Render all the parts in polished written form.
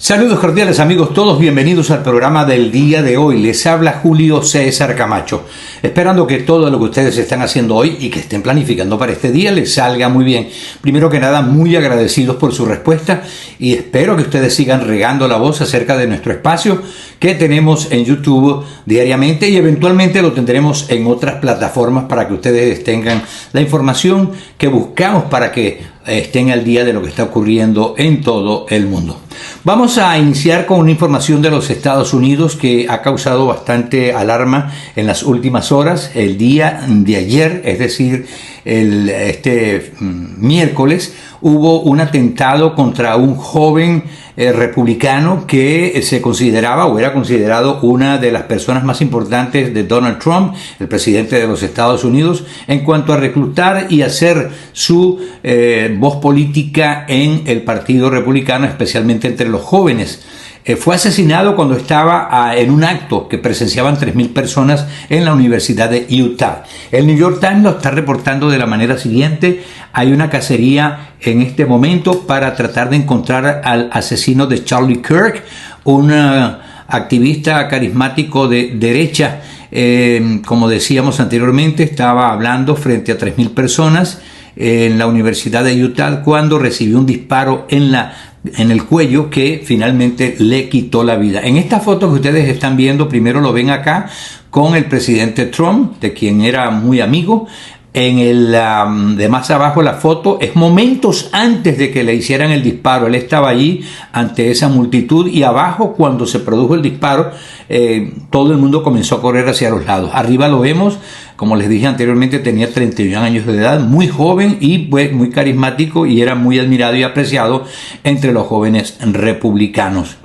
Saludos cordiales amigos, todos bienvenidos al programa del día de hoy. Les habla Julio César Camacho, esperando que todo lo que ustedes están haciendo hoy y que estén planificando para este día les salga muy bien. Primero que nada, muy agradecidos por su respuesta y espero que ustedes sigan regando la voz acerca de nuestro espacio que tenemos en YouTube diariamente y eventualmente lo tendremos en otras plataformas para que ustedes tengan la información que buscamos para que estén al día de lo que está ocurriendo en todo el mundo. Vamos a iniciar con una información de los Estados Unidos que ha causado bastante alarma en las últimas horas. El día de ayer, es decir, miércoles, hubo un atentado contra un joven republicano que se consideraba o era considerado una de las personas más importantes de Donald Trump, el presidente de los Estados Unidos, en cuanto a reclutar y hacer su voz política en el Partido Republicano, especialmente entre los jóvenes. Fue asesinado cuando estaba en un acto que presenciaban 3,000 personas en la Universidad de Utah. El New York Times lo está reportando de la manera siguiente: hay una cacería en este momento para tratar de encontrar al asesino de Charlie Kirk, un activista carismático de derecha. Como decíamos anteriormente, estaba hablando frente a 3,000 personas en la Universidad de Utah cuando recibió un disparo en el cuello que finalmente le quitó la vida. En esta foto que ustedes están viendo, primero lo ven acá con el presidente Trump, de quien era muy amigo. En el de más abajo la foto es momentos antes de que le hicieran el disparo. Él estaba allí ante esa multitud y abajo, cuando se produjo el disparo, todo el mundo comenzó a correr hacia los lados. Arriba lo vemos, como les dije anteriormente, tenía 31 años de edad, muy joven y pues, muy carismático, y era muy admirado y apreciado entre los jóvenes republicanos.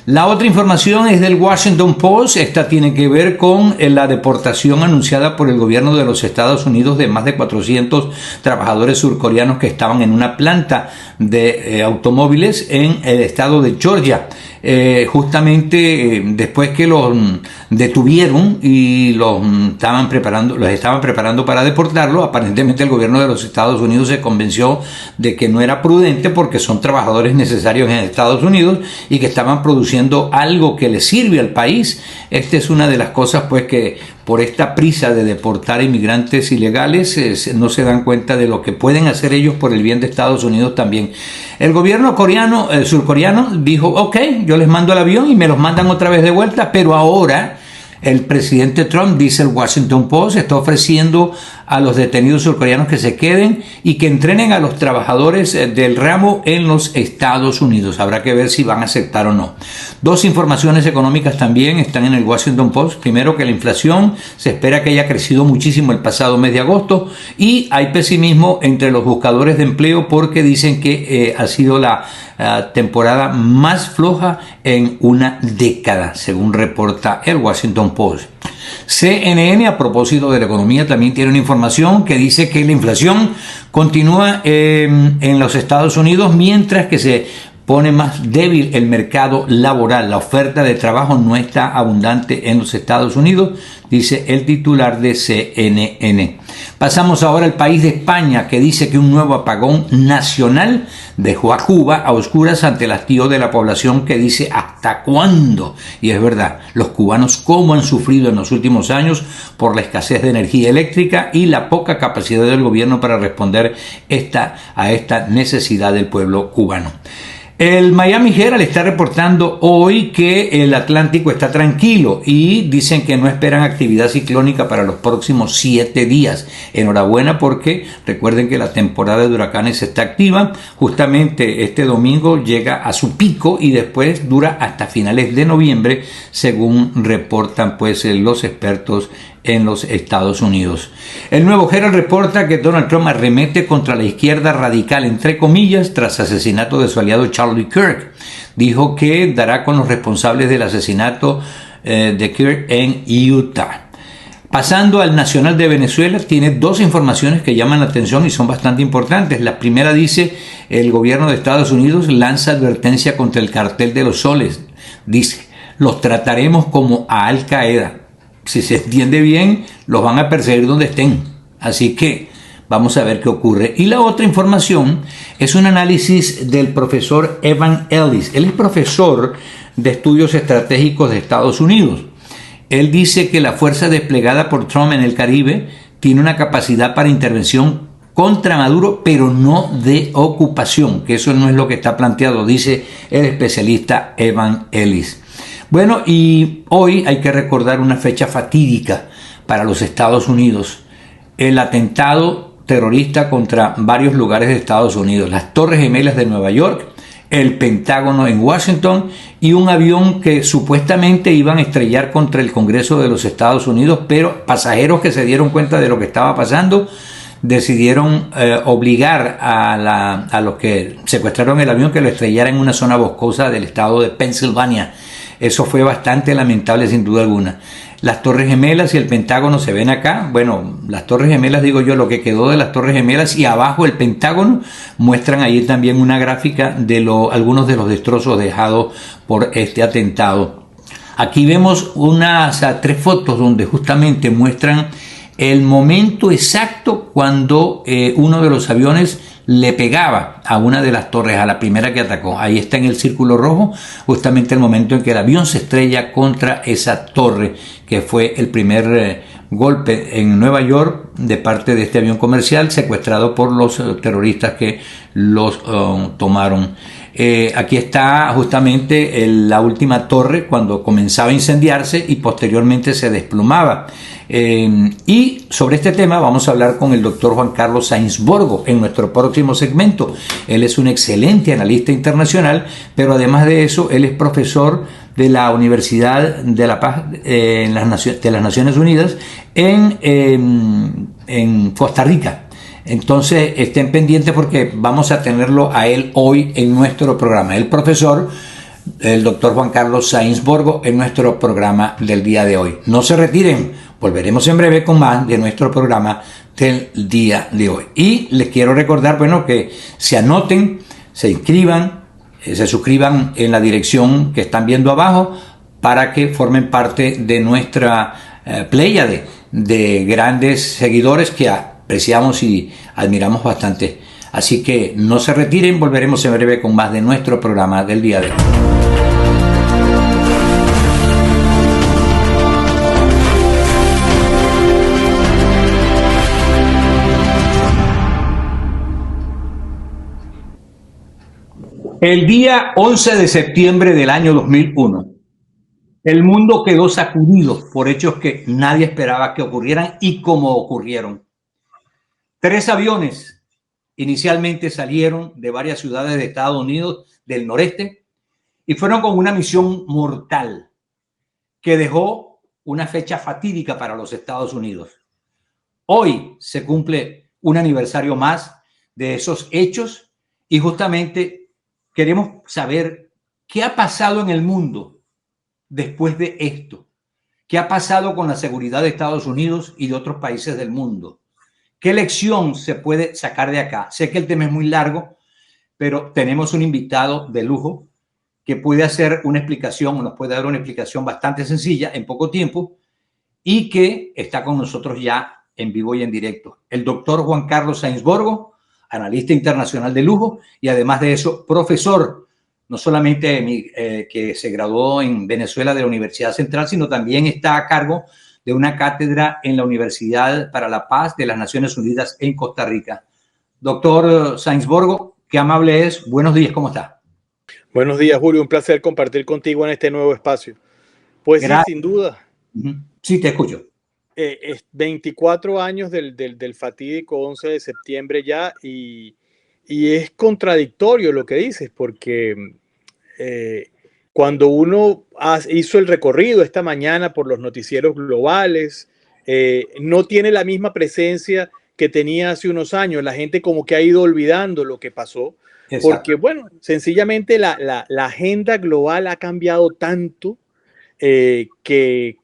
La otra información es del Washington Post. Esta tiene que ver con la deportación anunciada por el gobierno de los Estados Unidos de más de 400 trabajadores surcoreanos que estaban en una planta de automóviles en el estado de Georgia. Justamente después que los detuvieron y los estaban preparando para deportarlo, aparentemente el gobierno de los Estados Unidos se convenció de que no era prudente porque son trabajadores necesarios en Estados Unidos y que estaban produciendo algo que le sirve al país. Esta es una de las cosas pues que por esta prisa de deportar inmigrantes ilegales no se dan cuenta de lo que pueden hacer ellos por el bien de Estados Unidos también. El gobierno surcoreano dijo: ok, yo les mando el avión y me los mandan otra vez de vuelta, pero ahora el presidente Trump, dice el Washington Post, está ofreciendo a los detenidos surcoreanos que se queden y que entrenen a los trabajadores del ramo en los Estados Unidos. Habrá que ver si van a aceptar o no. Dos informaciones económicas también están en el Washington Post. Primero, que la inflación se espera que haya crecido muchísimo el pasado mes de agosto, y hay pesimismo entre los buscadores de empleo porque dicen que ha sido la temporada más floja en una década, según reporta el Washington Post. CNN, a propósito de la economía, también tiene una información que dice que la inflación continúa en los Estados Unidos, mientras que se pone más débil el mercado laboral. La oferta de trabajo no está abundante en los Estados Unidos, dice el titular de CNN. Pasamos ahora al país de España, que dice que un nuevo apagón nacional dejó a Cuba a oscuras ante el hastío de la población, que dice: ¿hasta cuándo? Y es verdad, los cubanos cómo han sufrido en los últimos años por la escasez de energía eléctrica y la poca capacidad del gobierno para responder a esta necesidad del pueblo cubano. El Miami Herald está reportando hoy que el Atlántico está tranquilo y dicen que no esperan actividad ciclónica para los próximos 7 días. Enhorabuena, porque recuerden que la temporada de huracanes está activa. Justamente este domingo llega a su pico y después dura hasta finales de noviembre, según reportan pues los expertos en los Estados Unidos. El nuevo Herald reporta que Donald Trump arremete contra la izquierda radical, entre comillas, tras asesinato de su aliado Charlie Kirk. Dijo que dará con los responsables del asesinato de Kirk en Utah. Pasando al Nacional de Venezuela, tiene dos informaciones que llaman la atención y son bastante importantes. La primera dice: el gobierno de Estados Unidos lanza advertencia contra el cartel de los soles. Dice: los trataremos como a Al Qaeda. Si se entiende bien, los van a perseguir donde estén. Así que Vamos a ver qué ocurre. Y la otra información es un análisis del profesor Evan Ellis. Él es profesor de estudios estratégicos de Estados Unidos. Él dice que la fuerza desplegada por Trump en el Caribe tiene una capacidad para intervención contra Maduro, pero no de ocupación, que eso no es lo que está planteado, dice el especialista Evan Ellis. Bueno, y hoy hay que recordar una fecha fatídica para los Estados Unidos: el atentado terrorista contra varios lugares de Estados Unidos, las Torres Gemelas de Nueva York, el Pentágono en Washington y un avión que supuestamente iban a estrellar contra el Congreso de los Estados Unidos, pero pasajeros que se dieron cuenta de lo que estaba pasando decidieron obligar a los que secuestraron el avión que lo estrellara en una zona boscosa del estado de Pensilvania. Eso fue bastante lamentable, sin duda alguna. Las Torres Gemelas y el Pentágono se ven acá. Bueno, las Torres Gemelas, digo yo, lo que quedó de las Torres Gemelas, y abajo el Pentágono, muestran ahí también una gráfica de algunos de los destrozos dejados por este atentado. Aquí vemos tres fotos donde justamente muestran el momento exacto cuando uno de los aviones le pegaba a una de las torres, a la primera que atacó. Ahí está en el círculo rojo, justamente el momento en que el avión se estrella contra esa torre, que fue el primer golpe en Nueva York de parte de este avión comercial secuestrado por los terroristas que los tomaron. Aquí está justamente la última torre cuando comenzaba a incendiarse y posteriormente se desplomaba. Y sobre este tema vamos a hablar con el doctor Juan Carlos Sainz Borgo en nuestro próximo segmento. Él es un excelente analista internacional, pero además de eso, él es profesor de la Universidad de la Paz de las Naciones Unidas en Costa Rica. Entonces estén pendientes porque vamos a tenerlo a él hoy en nuestro programa. El profesor, el doctor Juan Carlos Sainz Borgo, en nuestro programa del día de hoy. No se retiren, volveremos en breve con más de nuestro programa del día de hoy. Y les quiero recordar, bueno, que se anoten, se inscriban, se suscriban en la dirección que están viendo abajo para que formen parte de nuestra pléyade de grandes seguidores que apreciamos y admiramos bastante. Así que no se retiren, volveremos en breve con más de nuestro programa del día de hoy. El día 11 de septiembre del año 2001, el mundo quedó sacudido por hechos que nadie esperaba que ocurrieran y como ocurrieron. 3 aviones inicialmente salieron de varias ciudades de Estados Unidos del noreste y fueron con una misión mortal que dejó una fecha fatídica para los Estados Unidos. Hoy se cumple un aniversario más de esos hechos y justamente queremos saber qué ha pasado en el mundo después de esto. ¿Qué ha pasado con la seguridad de Estados Unidos y de otros países del mundo? ¿Qué lección se puede sacar de acá? Sé que el tema es muy largo, pero tenemos un invitado de lujo que puede hacer una explicación, nos puede dar una explicación bastante sencilla en poco tiempo y que está con nosotros ya en vivo y en directo. El doctor Juan Carlos Sainz Borgo, analista internacional de lujo y además de eso, profesor, no solamente que se graduó en Venezuela de la Universidad Central, sino también está a cargo de una cátedra en la Universidad para la Paz de las Naciones Unidas en Costa Rica. Doctor Sainz Borgo, qué amable es. Buenos días, ¿cómo está? Buenos días, Julio. Un placer compartir contigo en este nuevo espacio. Pues sí, sin duda. Sí, te escucho. 24 años del fatídico 11 de septiembre ya y es contradictorio lo que dices porque cuando uno hizo el recorrido esta mañana por los noticieros globales, no tiene la misma presencia que tenía hace unos años. La gente como que ha ido olvidando lo que pasó. Exacto. Porque, bueno, sencillamente la agenda global ha cambiado tanto que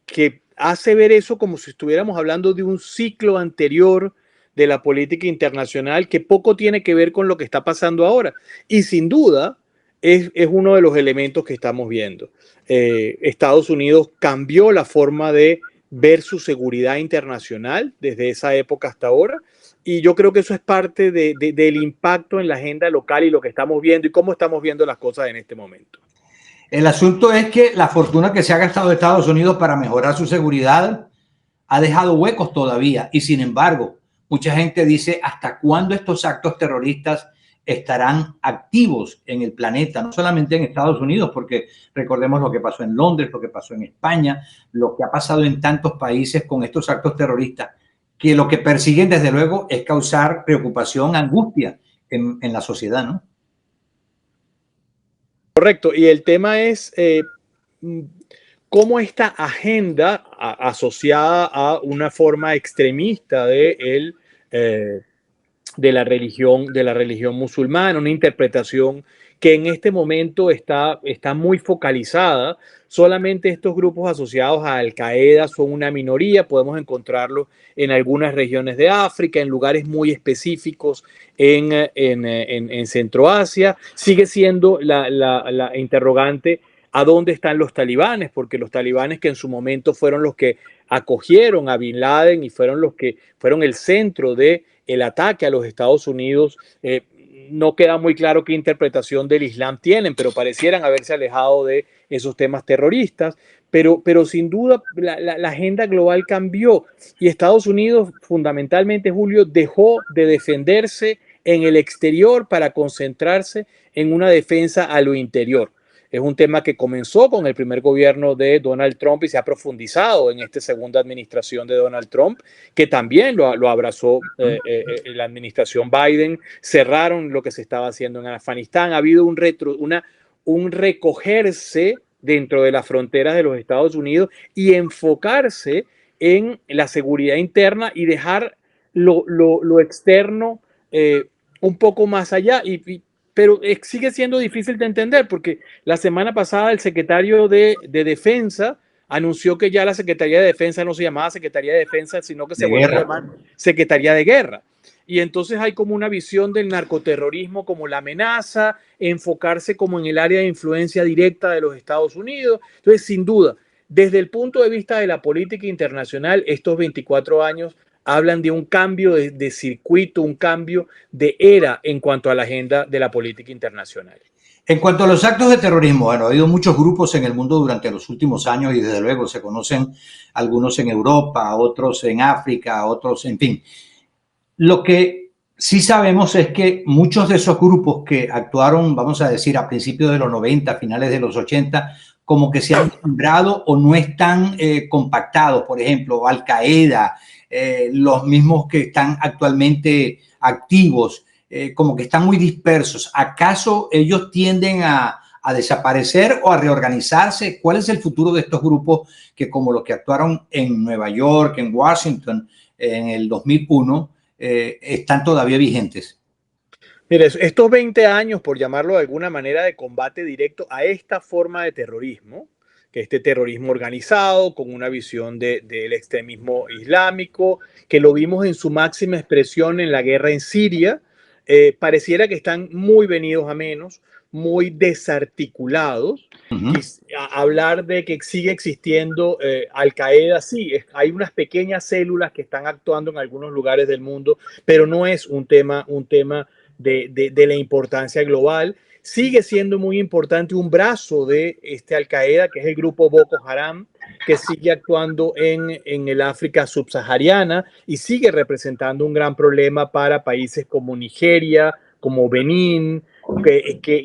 hace ver eso como si estuviéramos hablando de un ciclo anterior de la política internacional que poco tiene que ver con lo que está pasando ahora. Y sin duda es uno de los elementos que estamos viendo. Estados Unidos cambió la forma de ver su seguridad internacional desde esa época hasta ahora. Y yo creo que eso es parte del impacto en la agenda local y lo que estamos viendo y cómo estamos viendo las cosas en este momento. El asunto es que la fortuna que se ha gastado Estados Unidos para mejorar su seguridad ha dejado huecos todavía. Y sin embargo, mucha gente dice, ¿hasta cuándo estos actos terroristas estarán activos en el planeta? No solamente en Estados Unidos, porque recordemos lo que pasó en Londres, lo que pasó en España, lo que ha pasado en tantos países con estos actos terroristas, que lo que persiguen desde luego es causar preocupación, angustia en la sociedad, ¿no? Correcto. Y el tema es cómo esta agenda asociada a una forma extremista eh, de la religión musulmana, una interpretación que en este momento está muy focalizada. Solamente estos grupos asociados a Al Qaeda son una minoría, podemos encontrarlo en algunas regiones de África, en lugares muy específicos en Centroasia. Sigue siendo la interrogante a dónde están los talibanes, porque los talibanes que en su momento fueron los que acogieron a Bin Laden y fueron los que fueron el centro de el ataque a los Estados Unidos, no queda muy claro qué interpretación del Islam tienen, pero parecieran haberse alejado de esos temas terroristas. Pero sin duda la agenda global cambió y Estados Unidos fundamentalmente, Julio, dejó de defenderse en el exterior para concentrarse en una defensa a lo interior. Es un tema que comenzó con el primer gobierno de Donald Trump y se ha profundizado en esta segunda administración de Donald Trump, que también lo abrazó la administración Biden. Cerraron lo que se estaba haciendo en Afganistán. Ha habido un recogerse dentro de las fronteras de los Estados Unidos y enfocarse en la seguridad interna y dejar lo externo un poco más allá. Pero sigue siendo difícil de entender porque la semana pasada el secretario de Defensa anunció que ya la Secretaría de Defensa no se llamaba Secretaría de Defensa, sino que se volvió a llamar Secretaría de Guerra. Y entonces hay como una visión del narcoterrorismo como la amenaza, enfocarse como en el área de influencia directa de los Estados Unidos. Entonces, sin duda, desde el punto de vista de la política internacional, estos 24 años hablan de un cambio de circuito, un cambio de era en cuanto a la agenda de la política internacional. En cuanto a los actos de terrorismo, bueno, ha habido muchos grupos en el mundo durante los últimos años y desde luego se conocen algunos en Europa, otros en África, otros, en fin. Lo que sí sabemos es que muchos de esos grupos que actuaron, vamos a decir, a principios de los 90, finales de los 80, como que se han nombrado o no están compactados. Por ejemplo, Al Qaeda, los mismos que están actualmente activos, como que están muy dispersos. ¿Acaso ellos tienden a desaparecer o a reorganizarse? ¿Cuál es el futuro de estos grupos que, como los que actuaron en Nueva York, en Washington, en el 2001, están todavía vigentes? Mire, estos 20 años, por llamarlo de alguna manera, de combate directo a esta forma de terrorismo, que este terrorismo organizado, con una visión del extremismo islámico, que lo vimos en su máxima expresión en la guerra en Siria, pareciera que están muy venidos a menos, muy desarticulados. Hablar de que sigue existiendo Al Qaeda, sí, hay unas pequeñas células que están actuando en algunos lugares del mundo, pero no es un tema de la importancia global. Sigue siendo muy importante un brazo de Al Qaeda, que es el grupo Boko Haram, que sigue actuando en el África subsahariana y sigue representando un gran problema para países como Nigeria, como Benín,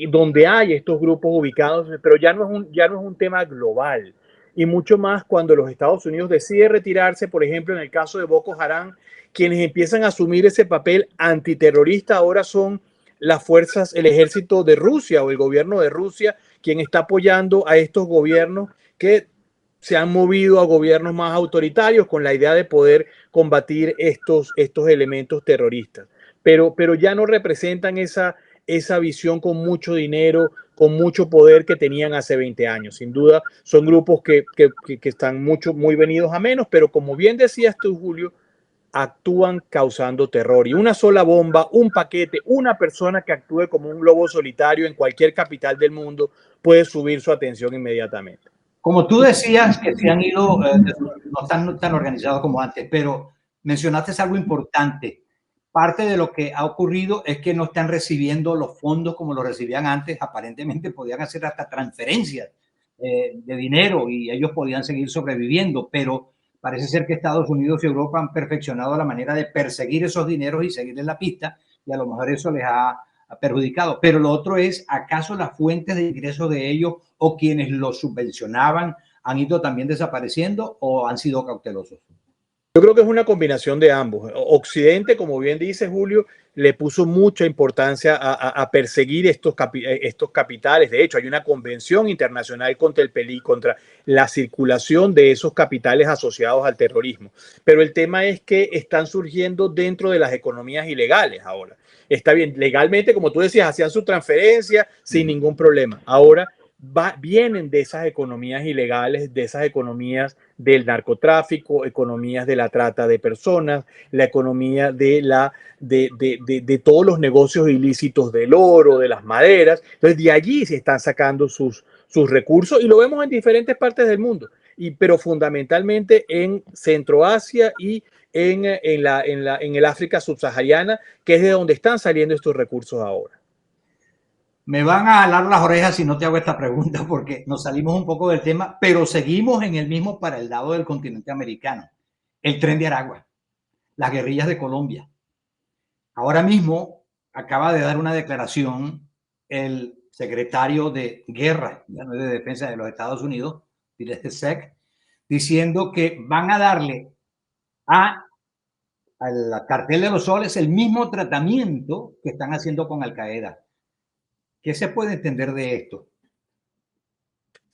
donde hay estos grupos ubicados, pero ya no es un tema global. Y mucho más cuando los Estados Unidos deciden retirarse, por ejemplo, en el caso de Boko Haram, quienes empiezan a asumir ese papel antiterrorista ahora son las fuerzas, el ejército de Rusia o el gobierno de Rusia, quien está apoyando a estos gobiernos que se han movido a gobiernos más autoritarios con la idea de poder combatir estos elementos terroristas. Pero ya no representan esa visión con mucho dinero, con mucho poder que tenían hace 20 años. Sin duda, son grupos que están muy venidos a menos, pero como bien decías tú, Julio, actúan causando terror. Y una sola bomba, un paquete, una persona que actúe como un lobo solitario en cualquier capital del mundo puede subir su atención inmediatamente. Como tú decías, que se han ido, no están tan organizados como antes, pero mencionaste algo importante. parte de lo que ha ocurrido es que no están recibiendo los fondos como los recibían antes. Aparentemente podían hacer hasta transferencias de dinero y ellos podían seguir sobreviviendo, pero parece ser que Estados Unidos y Europa han perfeccionado la manera de perseguir esos dineros y seguirles la pista, y a lo mejor eso les ha perjudicado. Pero lo otro es, ¿acaso las fuentes de ingresos de ellos o quienes los subvencionaban han ido también desapareciendo o han sido cautelosos? Yo creo que es una combinación de ambos. Occidente, como bien dice Julio, le puso mucha importancia a perseguir estos capitales. De hecho, hay una convención internacional contra la circulación de esos capitales asociados al terrorismo. Pero el tema es que están surgiendo dentro de las economías ilegales ahora. Está bien, legalmente, como tú decías, hacían su transferencia sin ningún problema. Ahora vienen de esas economías ilegales, de esas economías del narcotráfico, economías de la trata de personas, la economía de todos los negocios ilícitos del oro, de las maderas. Entonces, de allí se están sacando sus recursos y lo vemos en diferentes partes del mundo, pero fundamentalmente en Centroasia y en el África subsahariana, que es de donde están saliendo estos recursos ahora. Me van a alar las orejas si no te hago esta pregunta porque nos salimos un poco del tema, pero seguimos en el mismo para el lado del continente americano. El Tren de Aragua, las guerrillas de Colombia. Ahora mismo acaba de dar una declaración el secretario de Guerra, ya no de Defensa de los Estados Unidos, SEC, diciendo que van a darle al cartel de los soles el mismo tratamiento que están haciendo con Al Qaeda. ¿Qué se puede entender de esto?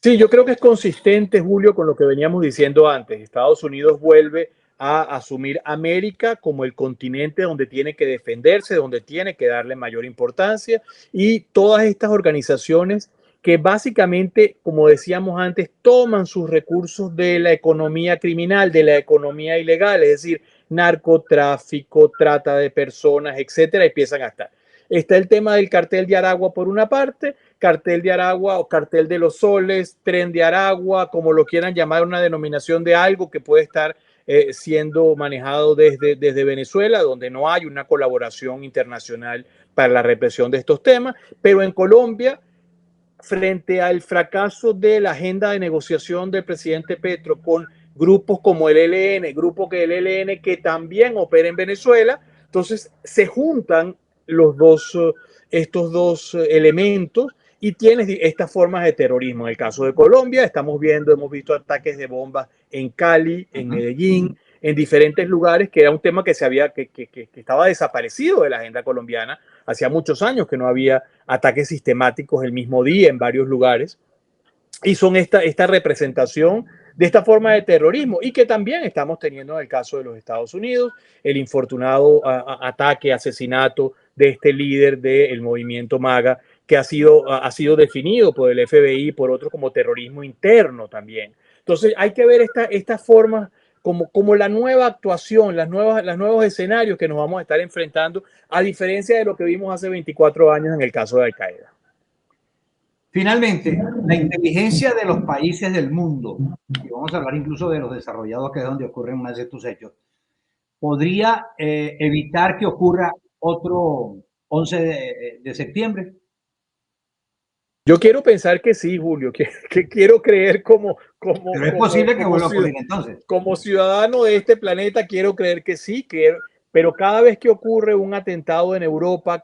Sí, yo creo que es consistente, Julio, con lo que veníamos diciendo antes. Estados Unidos vuelve a asumir América como el continente donde tiene que defenderse, donde tiene que darle mayor importancia, y todas estas organizaciones que básicamente, como decíamos antes, toman sus recursos de la economía criminal, de la economía ilegal, es decir, narcotráfico, trata de personas, etcétera, y empiezan a estar. Está el tema del cartel de Aragua por una parte, cartel de Aragua o cartel de los soles, tren de Aragua, como lo quieran llamar, una denominación de algo que puede estar siendo manejado desde Venezuela, donde no hay una colaboración internacional para la represión de estos temas, pero en Colombia, frente al fracaso de la agenda de negociación del presidente Petro con grupos como el ELN, que también opera en Venezuela, entonces se juntan estos dos elementos y tienes estas formas de terrorismo. En el caso de Colombia, hemos visto ataques de bombas en Cali, en Medellín, en diferentes lugares, que era un tema que estaba desaparecido de la agenda colombiana. Hacía muchos años que no había ataques sistemáticos el mismo día en varios lugares. Y son esta representación de esta forma de terrorismo y que también estamos teniendo en el caso de los Estados Unidos, el infortunado ataque, asesinato de este líder del movimiento MAGA, que ha sido definido por el FBI y por otros como terrorismo interno también. Entonces hay que ver estas formas como la nueva actuación, los nuevos escenarios que nos vamos a estar enfrentando, a diferencia de lo que vimos hace 24 años en el caso de Al Qaeda. Finalmente, la inteligencia de los países del mundo, y vamos a hablar incluso de los desarrollados, que es donde ocurren más de estos hechos, podría evitar que ocurra otro 11 de septiembre. Yo quiero pensar que sí, Julio, que quiero creer Pero es posible que vuelva a ocurrir entonces. Como ciudadano de este planeta, quiero creer que sí, pero cada vez que ocurre un atentado en Europa,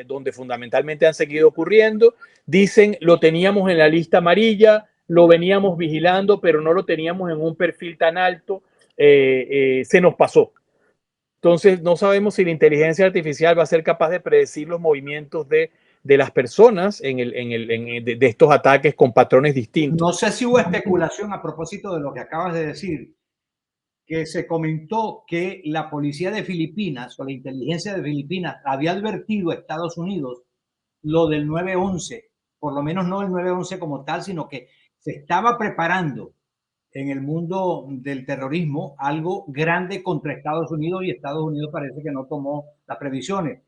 donde fundamentalmente han seguido ocurriendo, dicen, lo teníamos en la lista amarilla, lo veníamos vigilando, pero no lo teníamos en un perfil tan alto, se nos pasó. Entonces, no sabemos si la inteligencia artificial va a ser capaz de predecir los movimientos de las personas de estos ataques con patrones distintos. No sé si hubo especulación a propósito de lo que acabas de decir, que se comentó que la policía de Filipinas o la inteligencia de Filipinas había advertido a Estados Unidos lo del 9/11, por lo menos no el 9/11 como tal, sino que se estaba preparando en el mundo del terrorismo algo grande contra Estados Unidos, y Estados Unidos parece que no tomó las previsiones.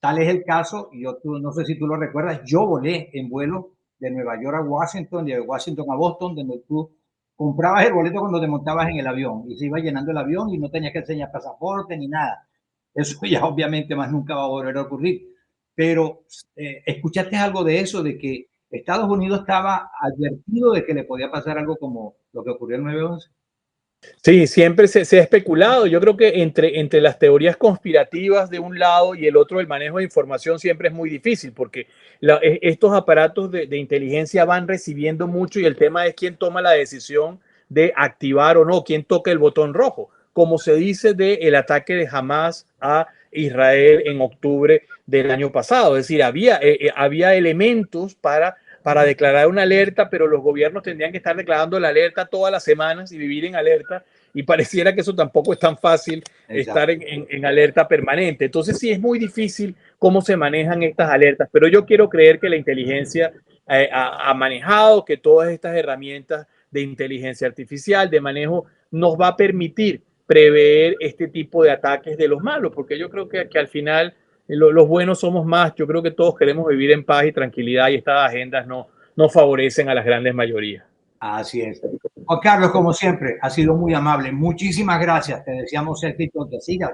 Tal es el caso, y yo no sé si tú lo recuerdas, yo volé en vuelo de Nueva York a Washington, de Washington a Boston, donde tú comprabas el boleto cuando te montabas en el avión y se iba llenando el avión y no tenías que enseñar pasaporte ni nada. eso ya obviamente más nunca va a volver a ocurrir. Pero ¿escuchaste algo de eso, de que Estados Unidos estaba advertido de que le podía pasar algo como lo que ocurrió en 9/11? Sí, siempre se ha especulado. Yo creo que entre las teorías conspirativas de un lado y el otro, el manejo de información siempre es muy difícil porque estos aparatos de inteligencia van recibiendo mucho y el tema es quién toma la decisión de activar o no, quién toca el botón rojo, como se dice del ataque de Hamas a Israel en octubre del año pasado. Es decir, había elementos para declarar una alerta, pero los gobiernos tendrían que estar declarando la alerta todas las semanas y vivir en alerta, y pareciera que eso tampoco es tan fácil, estar en alerta permanente. Entonces sí es muy difícil cómo se manejan estas alertas, pero yo quiero creer que la inteligencia ha manejado, que todas estas herramientas de inteligencia artificial, de manejo, nos va a permitir prever este tipo de ataques de los malos, porque yo creo que al final los buenos somos más. Yo creo que todos queremos vivir en paz y tranquilidad y estas agendas no favorecen a las grandes mayorías. Así es. Juan Carlos, como siempre, ha sido muy amable. Muchísimas gracias. Te deseamos éxito, que sigas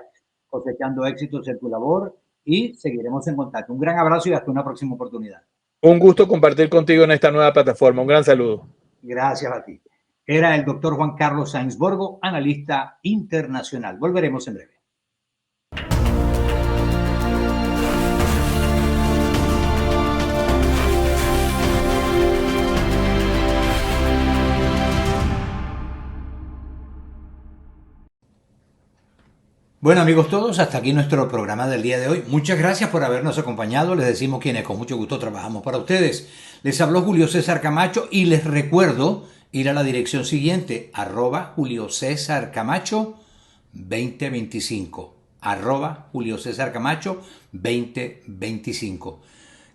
cosechando éxitos en tu labor y seguiremos en contacto. Un gran abrazo y hasta una próxima oportunidad. Un gusto compartir contigo en esta nueva plataforma. Un gran saludo. Gracias a ti. Era el doctor Juan Carlos Sainz Borgo, analista internacional. Volveremos en breve. Bueno, amigos todos, hasta aquí nuestro programa del día de hoy. Muchas gracias por habernos acompañado. Les decimos quienes con mucho gusto trabajamos para ustedes. Les habló Julio César Camacho y les recuerdo ir a la dirección siguiente, @Julio César Camacho 2025. @Julio César Camacho 2025.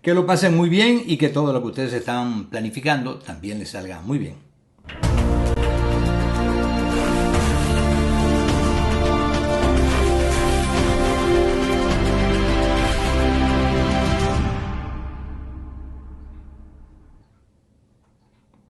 Que lo pasen muy bien y que todo lo que ustedes están planificando también les salga muy bien.